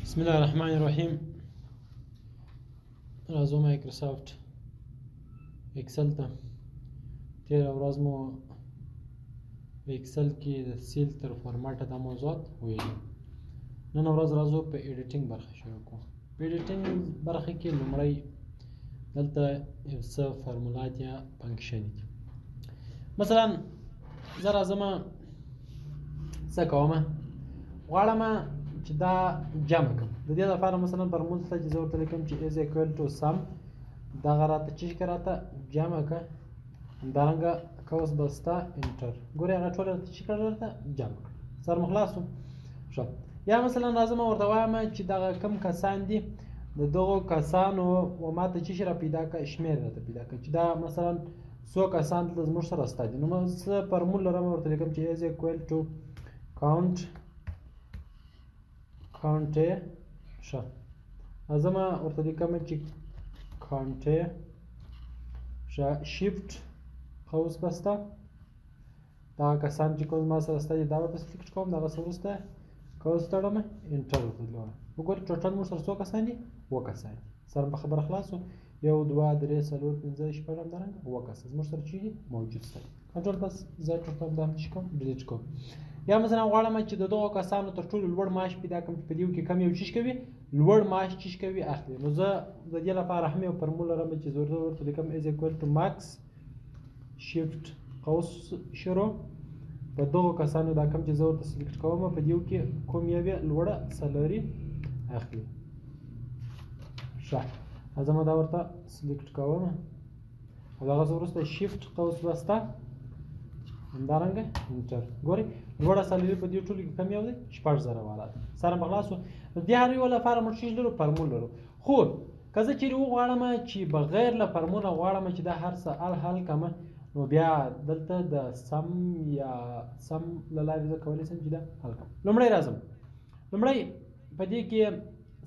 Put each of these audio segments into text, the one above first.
بسم الله الرحمن الرحیم. راځو مایکروسافټ اکسل ته. تېره ورځ مو په اکسل کې د سیل تر فارماټه دا موضوعات ویلي. نن ورځ راځو په ایډیټینګ برخه شروع کوو. په ایډیټینګ برخه کې لومړی دلته یو څه فارمولات یا فنکشن دي. مثلا زه راځم څه کوم، غواړم چې دا جمع کړم. د دې لپاره مثلا فارمول ته چې زه ورته لیکم چې از ایکوال ټو سم، دغه راته چې راته جمع کړه، همدارنګه قوس بسته انټر. ګورې هغه ټوله راته چې راته جمع کړه، سر مو خلاص شو. ښه، یا مثلا راځم ورته وایم چې دغه کم کسان دي، د دغو کسانو و ماته چې را پیدا کړه، شمېر راته پیدا کړه چې دا مثلا څو کسان دلته زموږ سره سته دي. نو زه فارمول لرم، ورته لیکم چې از ایکوال ټو کاونټ کانټې. ښه، راځم ورته لیکم چې کانټې، ښه، شیفټ قوس بسته، دغه کسان چې کوم ما سره سته دي دا ورته سلیکټ کوم، دغه څه وروسته قوس تړم، انټر ورته لګوم. وګورئ ټوټل موږ سره څو کسان دي؟ 7 کسان دي. سره په خبره خلاص شو. 1 2 3 4 5 6 همدارنګه 7 کسان زموږ سره چې موجود سته. کنټرول پس زه ټوټل دا چې کوم ډیلیټ کوم. یا مثلا غواړم چې د دغو کسانو تر ټولو لوړ معاش پیدا کړم چې په دې کې کم یو چیز کوي، لوړ معاش چیز کوي اخلي. نو زه د دې لپاره هم یو فارمول لرم چې زه ورته لیکم از ایکوال ټو ماکس شیفټ قوس شروع، په دغو کسانو دا کم چې زه ورته سلیکټ کوم په دې کې کوم یوې لوړه سلري اخلي. ښه، راځم دا ورته سلیکټ کوم، او دغه وروسته شیفټ قوس بسته، همدارنګه انټر. ګورئ لوړه سلري په دې ټولو کې کم یو دی 6000 والا ده. سره په خلاصو. د دې هر یو لپاره موږ څه لرو؟ فارمول لرو. خو که زه چېرې وغواړم چې بغیر له فارموله غواړم چې دا هر څه حل کړم، نو بیا دلته د سم یا سم له لارې زه کولی شم چې دا حل کړم. لومړی راځم، لومړی په دې کې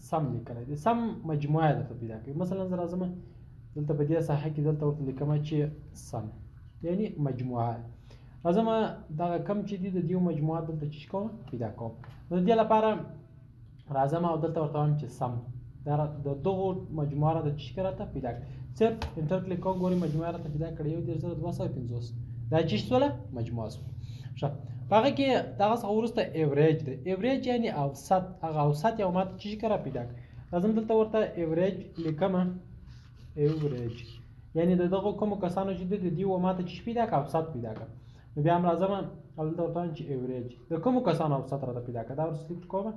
سم لیکلی دی، سم مجموعه درته پیدا کوي. مثلا زه راځم دلته په دې ساحه کې دلته ورته لیکم چې سم یعنی مجموعه. راځم دغه کم چې دي د دې مجموعه دلته چې کوم پیدا کوم. نو د دې لپاره راځم او دلته ورته وایم چې سم د دغو مجموعه راته چې راته پیدا کړي. صرف انټر کلیک کوم، ګورئ مجموعه راته پیدا کړې 10250. دا چې شوله مجموعه شوه. ښه، په هغه کې دغه څخه وروسته ایوریج دی. ایوریج یعنی اوسط، هغه اوسط یو ماته چې را پیدا کړي. راځم دلته ورته ایوریج لیکم، ایوریج یعنی د دغو کومو کسانو چې دي د دې و ماته چې پیدا کړه اوسط پیدا کړه. نو بیا هم راځم او دلته ورته وایم چې ایوریج د کومو کسانو اوسط راته پیدا کړه، دا ور سلیکټ کوم،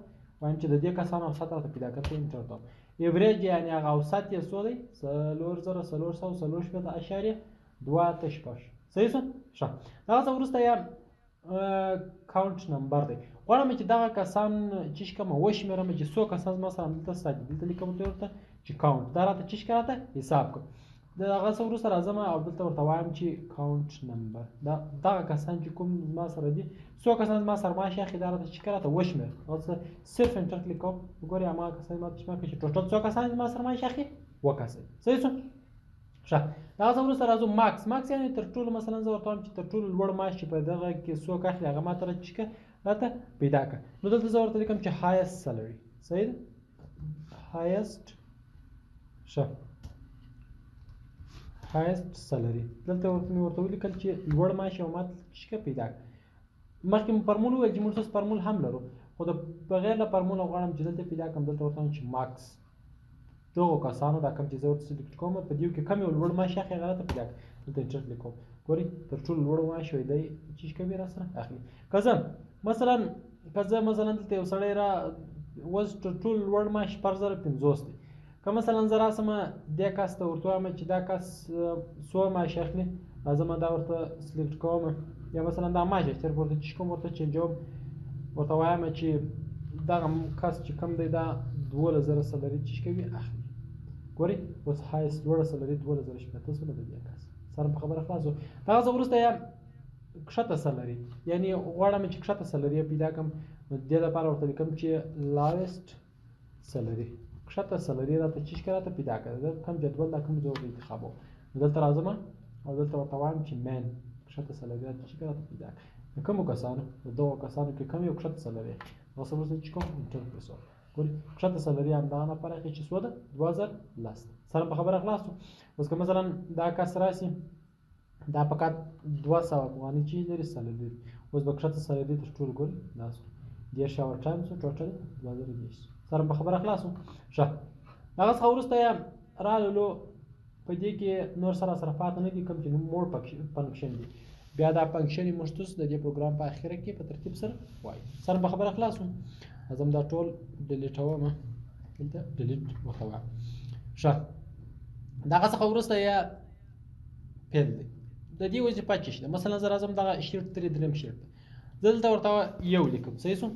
وایم چې د دې کسانو اوسط راته پیدا کړه، انټر کوم. ایوریج یعنی هغه اوسط یې څو دی؟ 4444.2 صحیح شو؟ ښه، دغه څه وروسته یا کاونټ نمبر دی. غواړم چې دغه کسان چې کومه وشمېرم چې څو کسان زما سره همدلته سته دي. دلته لیکم ورته چې کاونټ، دا راته چې راته حساب کړه. د هغه څه وروسته راځم او دلته ورته وایم چې کاونټ نمبر، دغه کسان چې کوم زما سره دي، څو کسان زما سره معاش اخلي، دا راته چې راته وشمېر. هغه صرف انټر کلیک کوم، وګورئ هماغه کسان ماته شمېر کړي چې ټوټل څو کسان زما سره معاش اخلي؟ 7 کسان. صحیح شو؟ ښه، دغه څه وروسته راځو ماکس. ماکس یعنې تر ټولو مثلا زه ورته وایم چې تر ټولو لوړ معاش چې په دغه کې څوک اخلي هغه ماته راته پیدا کړه. نو دلته زه ورته لیکم چې هایست سلري. صحیح ده؟ هایست. ښه، هایست سلري. دلته مې ورته ولیکل چې لوړ معاش یو ماته چې پیدا کړه. مخکې مو فارمول وویل چې موږ اوس فارمول هم لرو، خو د بغیر له فارموله غواړم چې دلته پیدا کړم. دلته ورته وایم چې ماکس دغو کسانو دا کم چې زه ورته سلیکټ کوم په دې کې کم یو لوړ معاش اخلي هغه راته پیدا کړه. دلته انټر کلیک کوم، ګورئ تر ټولو لوړ معاش وی دی چې کوي را سره اخلي. که زه مثلا دلته یو سړی را اوس تر ټولو لوړ معاش 4050 دی. که مثلا زه راسم دې کس ته ورته وایم چې دا کس څو معاش اخلي، راځم دا ورته سلیکټ کوم، یا مثلا دا معاش صرف ورته چې کوم ورته چینجوم، ورته وایم چې دغه کس چې کوم دی دا 12000 سلري چې کوي اخلي. ګورئ اوس هایست لوړه سلري 2018 سوله د دې کس. سره په خبره خلاص شو. دغه څه وروسته یا کښته سلري، یعنی غواړم چې کښته سلري پیدا کړم، نو د دې لپاره ورته لیکم چې لاویسټ سلري. کښته سلري راته چې راته پیدا کړه، دا کوم جدول دا کوم زه انتخابوم. نو دلته راځم او دلته ورته وایم چې مین کښته سلري راته چې راته پیدا کړه. د کومو کسانو؟ د دغو کسانو کې کم یو کښته سلري. اوس وروسته چې کوم انټر پرېس ګوري کښته سلري همدغه نفر اخی چې څو ده 2010 سره په خبره خلاص شو. اوس که مثلا دا کس راسي دا فقط 200 افغانۍ چې لري سلري لري اوس به کښته سلري تر ټولو ګوري دا شو 10 اور ټایم شو ټوټل 2010 سره په خبره خلاص شو. ښه هغه څخه وروسته یې رالو په دې کې نور سره پاتې نه دي کوم چې موډ فنکشن دي بیا دا فنکشن یې موږ تاسو د دې پروګرام په اخره کې په ترتیب سره وایي. سره په خبره خلاص شو. زم دا ټول ډیلیټوم دلته ډیلیټ ورته وایم. ښه دغه څخه وروسته یې فعل دی د دې وظیفه څه ده. مثلا زه راځم دغه شیټ 3 دریم شیټ دلته ورته یو لیکم صحیح شو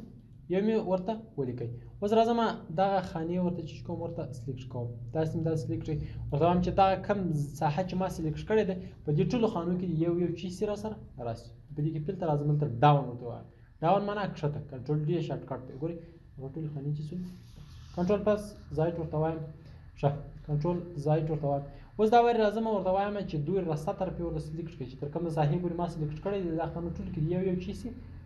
یو مې ورته ولیکئ. اوس راځم دغه خانې ورته چې کوم ورته سلیکټ کوم داسې مې دا سلیکټ کړئ ورته وایم چې دغه کم ساحه چې ما سلیکټ کړې ده په دې ټولو خانو کې یو چیز را سره راشي په دې کې فلټر راځم دلته ډاون ورته وایم. ډاون معنا کښته کنټرول ډي شارټ کټ دی ګورئ ټولې خانې چې څو کنټرول پلس زایډ ورته وایم. ښه کنټرول زایډ ورته وایم. اوس دا وایي راځم ورته وایم چې دوی راسته طرف یې ورته سلیکټ کړئ چې تر کومه ساحې پورې ما سلیکټ کړی دی دا خانو ټول کې یو چیز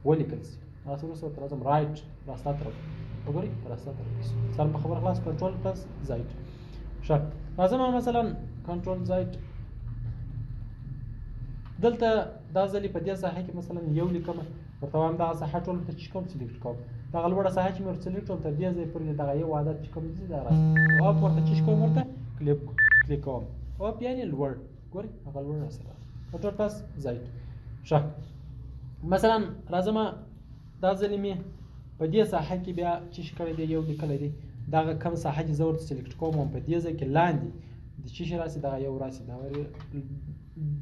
ولیکل شي. تاسو وروسته ورته راځم رایټ راسته طرف وګورئ راسته طرف سره په خبره خلاص کنټرول پلس زایډ. ښه راځم مثلا کنټرول زایډ دلته دا ځلې په دې ساحه کې مثلا یو لیکم ورته وایم دغه ساحه ټول ته چې کوم سلیکټ کوم دغه لوړه ساحه چې مې ورته سلیکټ کړل تر دې ځای پورې دغه یو عدد چې کوم دي دا راشي اپ ورته چې کوم ورته کلیک کوم اپ یعنې لوړ ګورئ هغه لوړ سره کنټرول پلس زایډ. ښه مثلا راځم دا ځلې مې په دې ساحه کې بیا چې کړی دی یو لیکلی دی دغه کم ساحه چې زه ورته سلیکټ کوم په دې ځای کې لاندې د چې راسي دغه یو راسي دا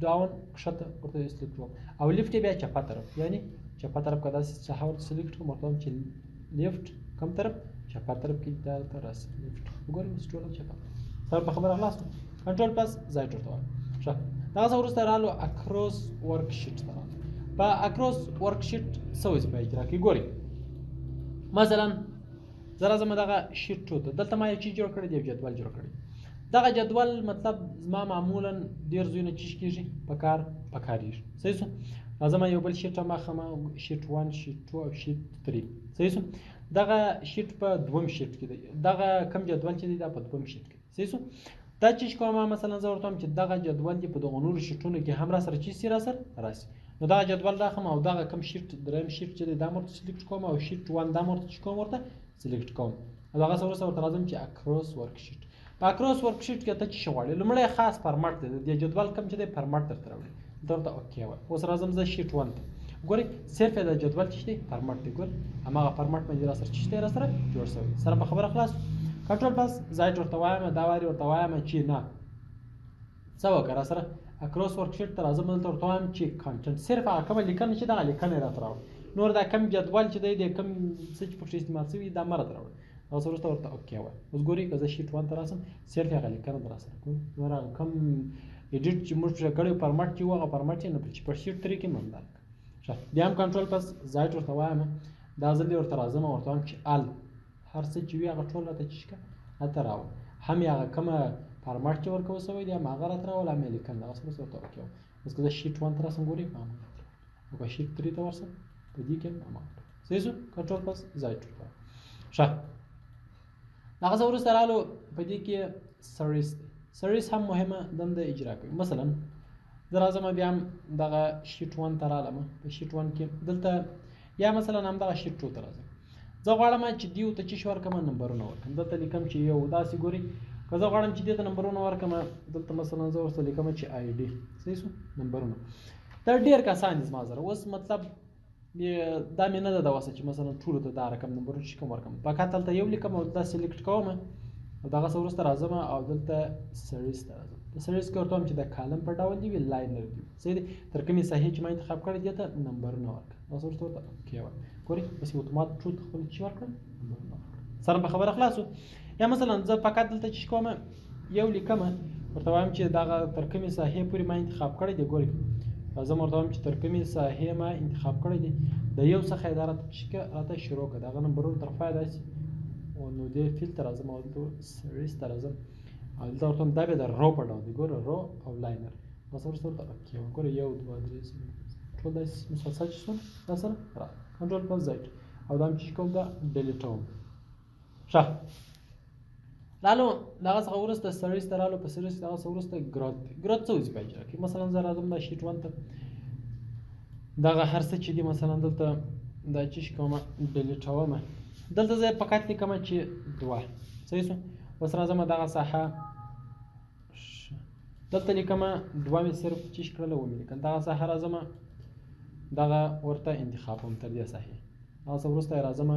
ډاون کښته ورته سلیکټ کوم او لیفټ بیا چپه طرف یعنی چپه طرف که داسې ساحه ورته سلیکټ کوم ورته وایم چې لیفټ کوم طرف چپه طرف کې دلته راسي لیفټ وګورئ اوس ټوله چپه سره په خبره خلاص کنټرول پلس زایډ ورته وایم. ښه دغه څه وروسته رالو اکروس ورک شیټ ته رالو. په اکروس ورک شیټ څه وظیفه اجرا کوي ګورئ مثلا زه راځم دغه شیټ 2 ته دلته ما یو چیز جوړ کړی دی یو جدول جوړ کړی دغه جدول مطلب زما معمولا ډېر ځایونه چې کېږي په کارېږي صحیح شو. راځم یو بل شیټ ماخمه شیټ 1 شیټ 2 او شیټ 3 صحیح شو. دغه شیټ په دوم شیټ کې دی دغه کم جدول چې دی دا په دوم شیټ کې صحیح شو. دا چې کومه مثلا زه ورته وایم چې دغه جدول دی په دغه نورو شیټونو کې هم را سره چې را سره راسي نو دغه جدول راخم او دغه کم شیټ دریم شیټ چې دی دا مرته سلیکټ کوم او شیټ 1 دا مرته چې کوم ورته سلیکټ کوم او دغه سره ورته راځم چې اکروس ورک شیټ. په اکروس ورک شیټ کې ته چې غواړې لومړی خاص فارمټ دی د جدول کم چې دی فارمټ درته راوړي درته اوکې وای. اوس راځم زه شیټ 1 ته ګورئ صرف د جدول چې دی فارمټ دی ګورئ هماغه فارمټ باندې را سره چې دی را سره جوړ شوی سره په خبره خلاص. کنټرول پلس زایډ ورته وایم دا واري ورته وایم چې نه څه وکړه را سره اکروس ورک شیټ ته راځم دلته ورته وایم چې کانټنټ صرف هغه کومه لیکنه چې دغه لیکنه راته راوړي نور دا کم جدول چې دی د کم څه چې پکې استعمال شوي دا مه راته راوړي او وروسته ورته اوکې وایي. اوس ګورئ که زه شیټ 1 ته راسم صرف هغه لیکنه به راسره کوم نور هغه کم ایډیټ چې موږ پرې کړی فارمټ چې و هغه فارمټ یې نه چې په شیټ 3 کې مې همدا ښه بیا هم کنټرول پلس زایډ ورته وایم دا ځل ورته راځم ورته وایم چې ال هر څه چې وي هغه ټول راته چې هلته راوړه هم یې هغه کومه فارمټ چې ورکول شوی دی هم هغه راته راوړه هم یې لیکنه دغسې ورته اوکې وایي. اوس که زه شیټ 1 ته راسم ګورئ په هماغه او که شیټ 3 ته ورسم په دې کې هم هماغه صحیح شو. کنټرول پلس زایډ ورته وایم. ښه دغه څه وروسته رالو په دې کې سریس دی سریس هم مهمه دنده اجرا کوي. مثلا زه راځم بیا هم دغه شیټ 1 ته رالم په شیټ 1 کې دلته یا مثلا هم دغه شیټ 2 ته راځم زه غواړم چې دیو ته چې ورکړم نمبرونه ورکړم دلته لیکم چې یو داسې ګورئ که زه غواړم چې دې ته نمبرونه ورکړم دلته مثلا زه ورته لیکم چې آی ډي صحیح شو نمبرونه دا ډېر کسان دي زما سره اوس مطلب دا مې نه ده د وسه چې مثلا ټولو ته دا رقم نمبرونه چې کوم ورکړم فقط دلته یو لیکم او دا سلیکټ کوم او دغه څه وروسته راځم او دلته سریس ته راځم د سریس کې ورته وایم چې د کالم په ډول دی وي لاینر دی صحیح دی تر کومې ساحې چې ما انتخاب کړی دې ته نمبرونه ورکړه اوس وروسته ورته اوکې وایي ګورئ بس اتومات ټول خپل چې ورکړم نمبرونه ورکړه سره په خبره خلاص یا مثلا زه فقط دلته چې کوم یو لیکم ورته وایم چې دغه تر کومې ساحې پورې ما انتخاب کړی دی ګورئ راځم ورته وایم چې تر کومې ساحې ما انتخاب کړی دی د یو څخه یې دا راته شروع کړه دغه نمبرونه تر پایه داسې نو دې فیل ته راځم او دلته سریس ته راځم او دلته ورته وایم دا بیا د رو په ډول دی ګوره رو او لاینر بس وروسته ورته اوکې وایي ګوره 1 2 3 ټول داسې مسلسل چې شول دا سره را کنټرول پلس زیډ او دا هم چې کوم دا ډیلیټوم ښه رالو دغه څخه وروسته سریز ته رالو په سریز دغه څخه وروسته ګروت څه وظیفه اجرا کوي مثلا زه راځم دا شیټ 1 ته دغه هر څه چې دي مثلا دلته دا چې کوم ډیلیټوم دلته زه فقط لیکم چې 2 صحیح شو اوس راځم دغه ساحه دلته لیکم 2 مې صرف چې کړل و مې لیکم دغه ساحه راځم دغه ورته انتخابوم تر دې ساحه هغه څه وروسته راځم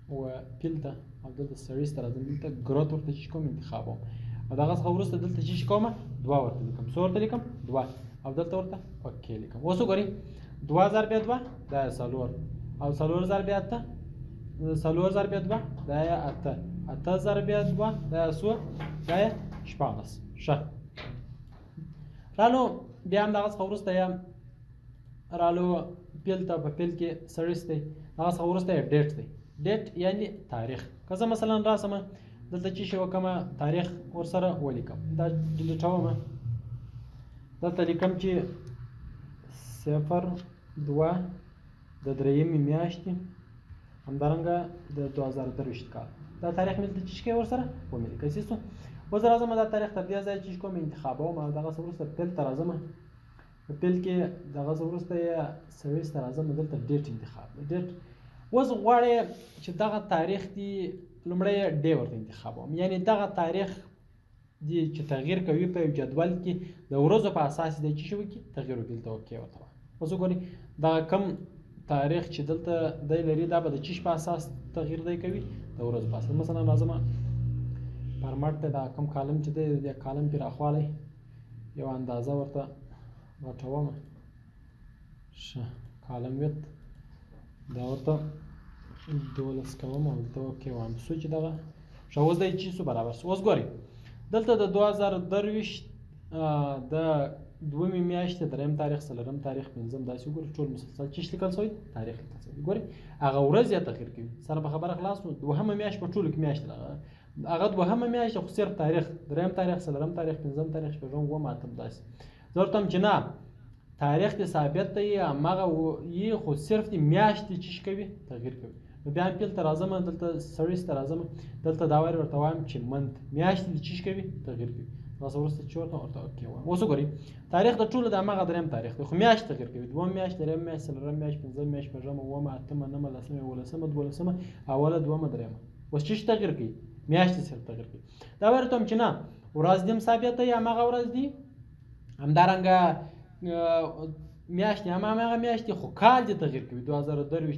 و پیلته او دلته سریز ته راځم دلته ګروت ورته چې کوم انتخابوم او دغه څخه وروسته دلته چې کوم 2 ورته لیکم څو ورته لیکم 2 او دلته ورته اوکې لیکم اوس وګورئ 2000 بیا 2 دا سالور او سالور زر بیا 8 سالور زر بیا 2 دا 8 8000 بیا 2 دا سو دا 14 ښه رالو بیا هم دغه څخه وروسته یا رالو پیل ته په پیل کې سریز دی هغه څخه وروسته ډیټ دی ډیټ یعنی تاریخ که زه مثلا راسم دلته چې شی وکم تاریخ ورسره ولیکم دا ډیلیټوم دلته لیکم چې 02 د درېیمې میاشتې همدارنګه د 2023 کال دا تاریخ مې دلته چې ورسره ولیکم څه اوس راځم دا تاریخ تر دې ځای چې کوم انتخابوم او دغه څه وروسته پیل ته راځم په پیل کې دغه څه وروسته یې سریز ته راځم دلته ډیټ انتخاب ډیټ اوس غواړې چې دغه تاریخ دی لومړی ډی ورته انتخابوم یعنی دغه تاریخ دی چې تغییر کوي په یو جدول کې د ورځو په اساس دی چې شو کې تغییر وکړي ته اوکې ورته اوس وګورئ دا کم تاریخ چې دلته دی لري دا به د چیش په اساس تغییر دی کوي د ورځو په اساس مثلا راځم فارمټ ته دا کم کالم چې دی د کالم کې راخوالی یو اندازه ورته راټوم ښه کالم ویت دا ورته 12 کوم او دلته اوکې وایم څو چې دغه ښه اوس دی چې څو برابر شو اوس ګورئ دلته د 2023 د دویمې میاشتې درېیم تاریخ څلورم تاریخ پنځم داسې وګورئ ټول مسلسل چې لیکل شوی تاریخ لیکل شوی ګورئ هغه ورځ یې تغییر کوي سره به خبره خلاص نو دوهمه میاشت په ټولو کې میاشت هغه دوهمه میاشت خو صرف تاریخ درېیم تاریخ څلورم تاریخ پنځم تاریخ شپږم اووم اتم داسې زه ورته وایم چې نه تاریخ دې ثابت دی هماغه یې خو صرف دې میاشت دې چې کوي تغییر کوي نو بیا هم پیل ته راځم دلته سریز ته راځم دلته دا وایي ورته وایم چې منت میاشت دې چې کوي تغییر کوي تاسو ورسته چې ورته اوکې وایم اوس وګورئ تاریخ د ټولو د هماغه درېیم تاریخ دی خو میاشت تغییر کوي دوم میاشت درېیم میاشت څلورم میاشت پنځم میاشت شپږمه اوومه اتمه نهمه لسمه یولسمه دولسمه اوله دومه درېیمه اوس چې تغییر کوي میاشت صرف تغییر کوي دا وایي ورته چې نه ورځ دې ثابت دی هماغه ورځ دی همدارنګه میاشتې هماغه میاشتې خو کال دې تغییر کوي 2023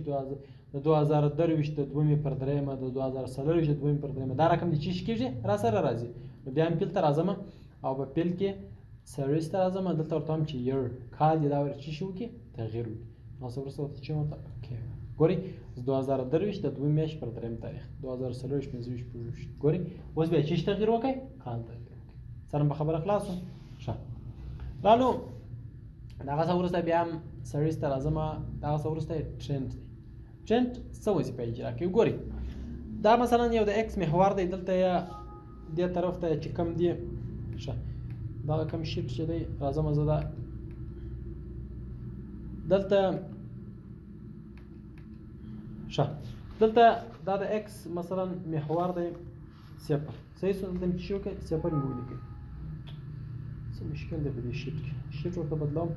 د 2023 د دویمې پر درېیمه د 2024 د دویمې پر درېیمه دا رقم دې چې کېږي را سره راځي نو بیا هم پیل ته راځم او په پیل کې سریز ته راځم دلته ورته وایم چې یړ کال دې دا ور چې شي وکړي تغییر وکړي نو څه ورسته ورته چې ورته ګورئ 2023 د دویمې میاشتې پر درېیم تاریخ 2024 25 ګورئ اوس بیا چې تغییر وکړي کال تغییر وکړي سره به خبره خلاصو ښه رالو دغه څه وروسته بیا هم سریز ته راځم دغه څه وروسته ټرند دی ټرند څه وظیفه اجرا کوي ګورئ دا مثلا یو د ایکس محور دی دلته یا دې طرف ته چې کم دی ښه دغه کم شیټ چې دی راځم زه دا دلته ښه دلته دا د ایکس مثلا محور دی صفر صحیح شو دلته چې وکړئ صفر مې ولیکئ څه مشکل دی په دې شیټ کې شیټ ورته بدلوم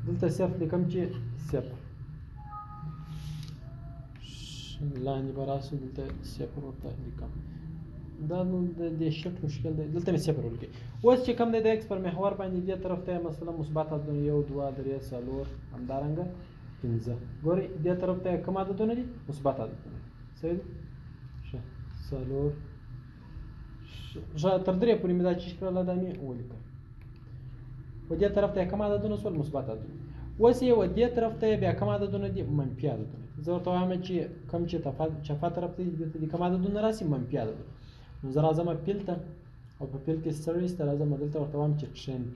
دلته صفر لیکم چې صفر لاندې به راسو دلته صفر ورته لیکم دا نو د شیټ مشکل دی دلته مې صفر ولیکئ اوس چې کوم دی د ایکس پر محور باندې دې طرف ته مثلا مثبت عددونه 1 2 3 4 همدارنګه 15 ګورئ دې طرف ته کوم عددونه دي مثبت عددونه صحیح دي ښه 4 تر 3 پورې مې دا چې کړل دا مې ولیکل و دې طرف ته کوم عددونه سول مثبت عددونه اوس یې و دې طرف ته بیا کوم عددونه دي منفي عددونه زه ورته وایم چې کوم چې چپه طرف ته دي کوم عددونه راسي منفي عددونه نو زه راځم پیل ته او په پیل کې سریز ته راځم دلته ورته وایم چې ټرند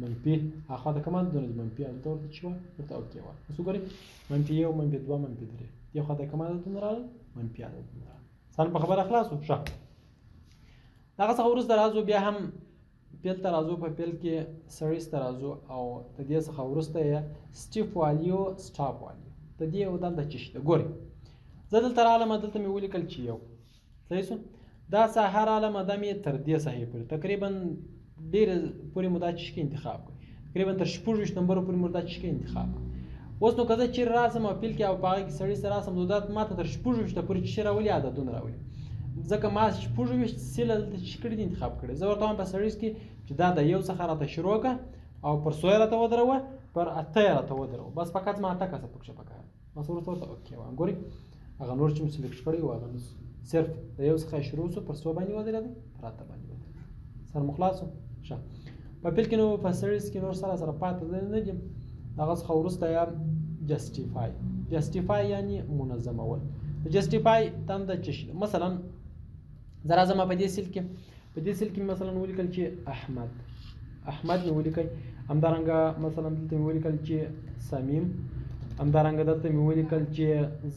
منفي اخوا د کوم عددونه دي منفي دلته ورته چې ورته اوکې وایم اوس وګورئ منفي 1 منفي 2 منفي 3 دې خوا د کوم عددونه راغلل منفي عددونه راغلل سم په خبره خلاصو ښه دغه څخه وروسته راځو بیا هم پیل ته راځو په پیل کې سریز ته راځو او د دې څخه وروسته یې سټیپ والیو سټاپ والیو د دې یو دنده چې شته ګورئ زه دلته راغلم دلته مې ولیکل چې یو صحیح شو. دا هر عالمه دا مې تر دې ساحې پورې تقریبا ډېره پورې مو دا چشکې انتخاب کړئ، تقریبا تر 26 نمبرو پورې مو دا چشکې انتخاب کړئ. اوس نو که زه چیرې راسم او پیل کې او په هغه کې سړي سره راسم نو دا ماته تر 26 پورې چشکې راولي عادتونه راولي، ځکه ما 26 سیله دلته چی کړي دي انتخاب کړي. زه ورته وایم په سړیس کې چې دا د 1 څخه راته شروع کړه او پر 100 راته ودروه، پر 8 راته ودروه، بس فقط ما 8 کسه پکښې پکار. بس ورته اوکې وایم. ګورئ هغه نور چې مې سلیکټ کړی و هغه صرف د 1 څخه شروع شو، پر 100 باندې ودرېده، پر 8 باندې ودرېده، سر مو خلاص شو. ښه په پیل کې نو په سړیس کې نور سره پاتې نه دي. هغه څخه وروسته یا جسټیفای یعنی منظمول. د جسټیفای تنده څه شي؟ مثلا زه راځم په دې سیل کې مثلا ولیکل چې احمد مې ولیکئ، همدارنګه مثلا دلته مې ولیکل چې صمیم، همدارنګه دلته مې ولیکل چې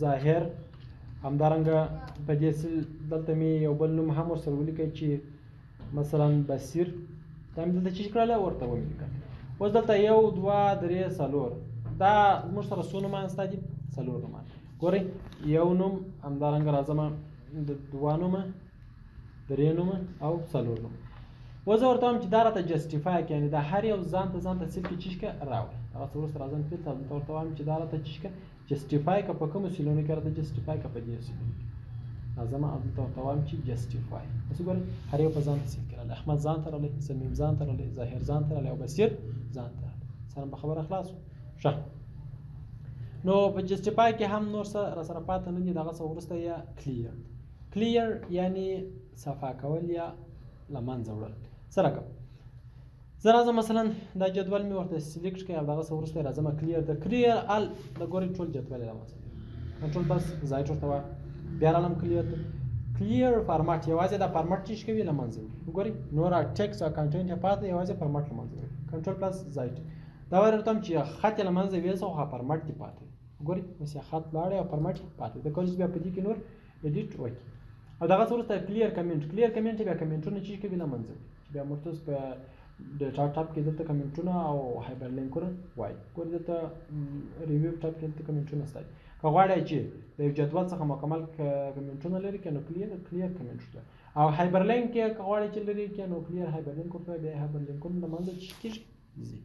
ظاهر، همدارنګه په دې سیل دلته مې یو بل نوم هم ورسره ولیکئ چې مثلا بصیر. دا مې دلته چې کړله ورته ومې لیکل. اوس دلته 1 2 3 4 دا زموږ سره څو نومان ستا دي؟ 4 نومان. ګورئ یو نوم، همدارنګه راځم د 2 نومه، 3 نومه او 4 نومه. اوس زه ورته وایم چې دا راته جسټیفای کړه، یعنې دا هر یو ځان ته سیل کې چیشکه راوړه. هغه څه وروسته راځم فیل ته دلته ورته وایم چې دا راته چیشکه جسټیفای کړه په کومو سیلونو کې راته جسټیفای کړه په دې سیلونو کې. راځم دلته ورته وایم چې جسټیفای. اوس ګورئ هر یو په ځان ته سیل کې راغلی، احمد ځان ته راغلی، صمیم ځان ته راغلی، ظاهر ځان ته راغلی او بصیر ځان ته راغلی. سره به خبره خلاص شو. ښه نو په جسټیفای کې هم نور څه راسره پاتې نه دي. د هغه څه وروسته یا کلیر یعنی صفا کول یا له منځه وړل. څه رقم؟ زه راځم مثلا دا جدول مې ورته سلیکټ کړی او د هغه څه وروسته یې راځم کلیر ال د ګورئ ټول جدول یې رامنځته کنټرول بس زایټ ورته وایه، بیا رالم کلیر فارمټ، یوازې دا فارمټ چې کوي له منځه وړي. ګورئ نور ټیکسټ او کنټینټ یې پاتې، یوازې فارمټ له منځه وړي. کنټرول پلس زایټ دا ورته هم چې خط یې له منځه ویسه خو فارمټ دې پاتې. ګورئ اوس یې خط لاړی او فارمټ یې پاتې. د کولی بیا په دې کې نور ایډیټ وکړي. او دغه څه وروسته کلیر کمنټ بیا کمنټونه چې کوي له منځه وړي، چې بیا مرتوس په د ټاپ کې دلته کمنټونه او هایپر لینکونه وایي. ګورئ دلته ریویو ټاپ کې دلته کمنټونه ستا دي. که غواړئ چې د یو جدول څخه مکمل کمنټونه لري که نو کلیر کمنټ ورته، او هایپر لینک که غواړئ چې لري که نو کلیر هایپر لینک ورته، بیا هایپر لینکونه له منځه چې کېږي ځي.